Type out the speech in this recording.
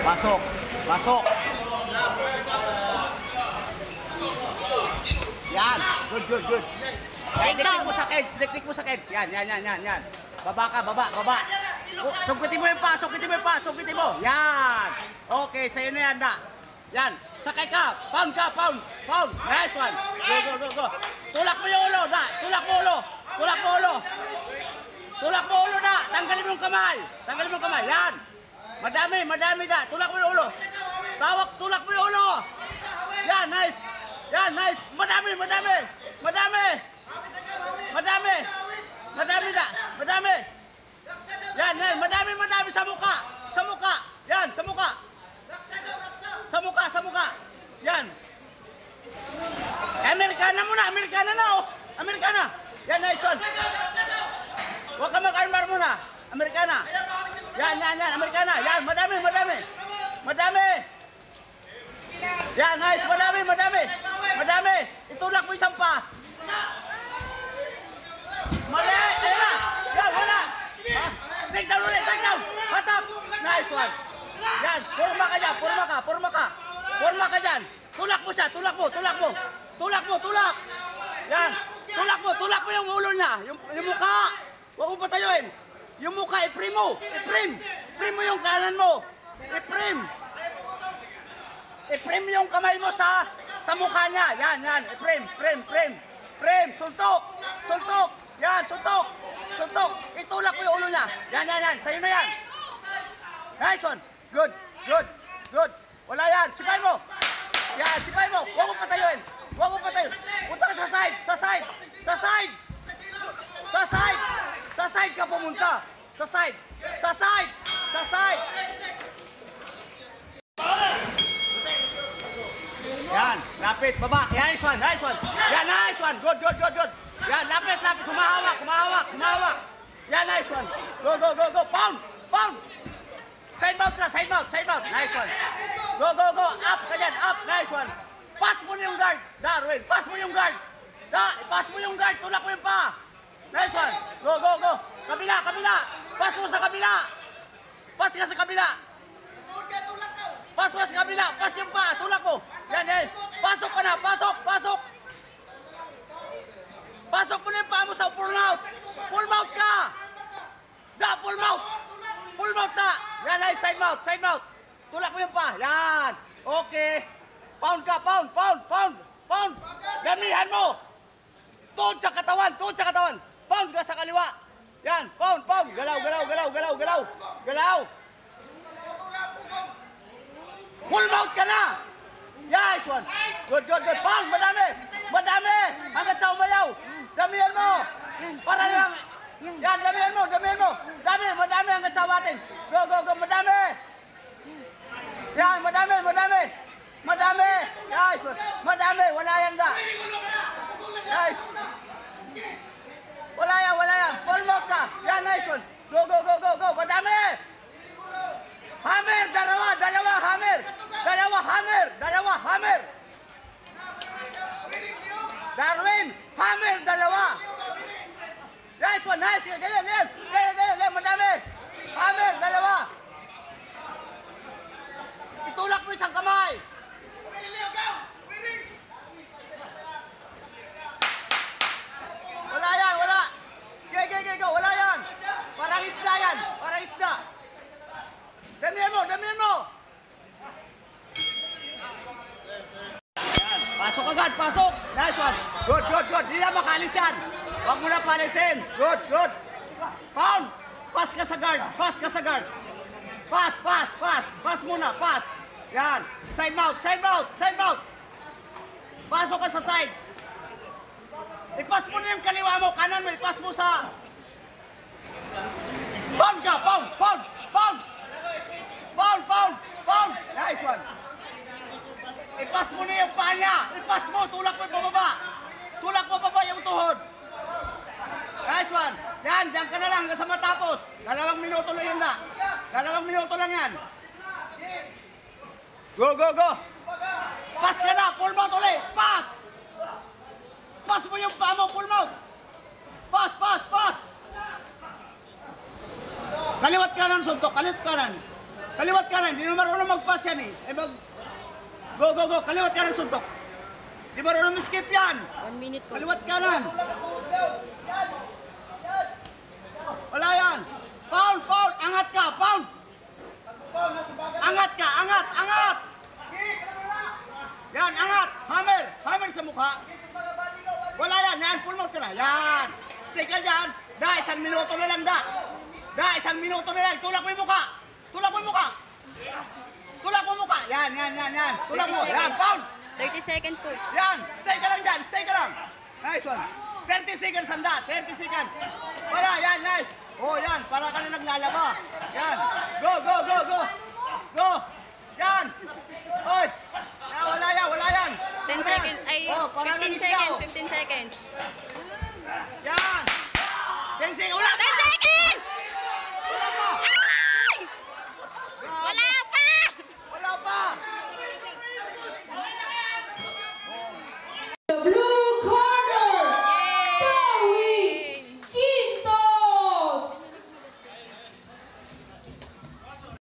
Pasok. Pasok. Yan. Good, good, good. Dikdik mo sa kids. Dikdik mo sa kids. Yan, yan, yan, yan, yan. Baba ka, baba, baba. Sungkitin mo yung pa, sungkitin mo yung pa, sungkitin mo. Yan. Okay, sa'yo na yan, da. Yan. Sakay ka. Pound ka, pound. Pound. Nice one. Go, go, go, go. Tulak mo yung ulo, da. Tulak mo ulo. Tulak mo ulo. Tulak mo ulo, da. Tanggalin mo yung kamay. Tanggalin mo yung kamay. Yan. Madami, madami, da. Tulak mo yung ulo. Tawak, tulak mo yung ulo. Yan, nice. Yan, nice. Madami, madami. Madami. Madami. Madami, da. Madami. Yan, yan. Madami, madami sa muka. Sa muka. Yan, sa muka. Sa muka, sa muka. Yan. Amerikana muna, Amerikana na, oh. Amerikana. Yan, nice one. Huwag ka mag-armbar muna. Amerikana. Yan, yan, yan. Amerikana. Yan, madami, madami. Madami. Yan, nice. Madami, madami. Madami. Itulak mo isang pa. Mali. Ayan na. Yan, wala. Take down ulit, take down. Hatak. Nice one. Yan, purma ka dyan, purma ka, purma ka. Purma ka dyan. Tulak mo siya, tulak mo, tulak mo. Tulak mo, tulak. Yan, tulak mo yung ulo niya. Yung mukha. Huwag mo patayuin. Yung mukha, i-prim mo. I-prim. I-prim mo yung kanan mo. I-prim. I-prim yung kamay mo sa mukha niya. Yan, yan. I-prim, prim, prim. Prim, suntok. Suntok. Yan, suntok. Suntok. Itulak mo yung ulo niya. Yan, yan, yan. Sa'yo na yan. Nice one. Good, good, good. Wala yan. Sipay mo. Yan, sipay mo. Huwag mo patayuin. Huwag mo patayuin. Punta ka sa side, sa side, sa side. Sa side. Sa side ka pumunta. Sa side. Sa side. Sa side. Yan, lapit, baba. Yan, nice one, nice one. Yan, nice one. Good, good, good, good. Yan, lapit, lapit. Kumahawak, kumahawak, kumahawak. Yan, nice one. Go, go, go, go. Pound, pound. Side mount ka, side mount, side mount. Nice one. Go, go, go. Up ka dyan, up. Nice one. Pass mo na yung guard. Darwin, pass mo yung guard. Pass mo yung guard. Tulak mo yung pa. Nice one. Go, go, go. Kabila, kabila. Pass mo sa kabila. Pass ka sa kabila. Pass mo sa kabila. Pass yung pa. Tulak mo. Yan, yan. Pasok ka na. Pasok, pasok. Pasok mo na yung pa mo sa full mouth. Full mouth ka. Full mouth. Full mouth na. Yan, nice. Side mouth, side mouth. Tulak mo yung pa. Yan. Okay. Pound ka, pound, pound, pound, pound. Damihan mo. Tuhod sa katawan, tuhod sa katawan. Pound ka sa kaliwa. Yan, pound, pound. Galaw, galaw, galaw, galaw, galaw. Galaw. Full mouth ka na. Yes, one. Good, good, good. Pound, madami. Madami. Hanggat sa umayaw. Damihan mo. Para lang. Yan, damihan mo, damihan mo. Dami, madami hanggat sa awatin. Go, go, go, madami. Yan, madami, madami. Madami. Yes, one. Madami. Wala yan da. Nice. Wala yan, wala yan. Full mouth ka. Yan, nice one. Go, go, go, go, go. Madami. Hammer, dalawa, dalawa, hammer. Dalawa, hammer. Dalawa, hammer. Darwin, hammer, dalawa. Nice one, nice. Ganyan, ganyan. Ganyan, ganyan, ganyan. Madami. Hammer, dalawa. Itulak mo isang kamay. Wala yan, wala. Gay, go. Wala yan. Parang isda yan. Parang isda. Damihan mo, damihan mo. Yan. Pasok agad, pasok. Nice one. Good, good, good. Hindi na makalis yan. Huwag mo na palisin. Good, good. Pound. Pass ka sa guard. Pass ka sa guard. Pass, pass, pass. Pass muna, pass. Yan. Side mouth, side mouth, side mouth. Pasok ka sa side. I-pass mo na yung kaliwa mo. Kanan mo, i-pass mo sa... Pound ka, pound, pound, pound. Pound, pound, pound. Nice one. I-pass mo na yung paa niya. I-pass mo, tulak mo pababa. Tulak mo pababa yung tuhod. Nice one. Yan, diyan ka na lang, hanggang sa matapos. 2 minuto lang yan na. 2 minuto lang yan. Go, go, go. Pass ka na, full mouth ulit. Pass. Pass mo yung paa mo, full mouth. Pass, pass, pass. Kaliwat kanan, suntok. Kaliwat kanan. Kaliwat ka rin. Hindi mo marunong mag-pass yan eh. Eh mag... Go, go, go. Kaliwat ka rin suntok. Hindi marunong skip yan. 1 minute coach. Kaliwat ka rin. Wala yan. Foul, foul. Angat ka, foul. Angat ka, angat, angat. Yan, angat. Hammer. Hammer sa mukha. Wala yan. Yan, full mount ka na. Yan. Stay ka dyan. Da, 1 minuto na lang, da. Da, 1 minuto na lang. Tulak mo yung mukha. Tulak mo yung mukha. Tulak mo yung mukha. Yan, yan, yan, yan. Tulak mo. Yan, foul. 30 seconds coach. Yan. Stay ka lang dyan. Stay ka lang. Nice one. 30 seconds, handa. 30 seconds. Wala, yan, nice. Oh, yan. Para ka na naglalaba. Yan. Go, go, go, go.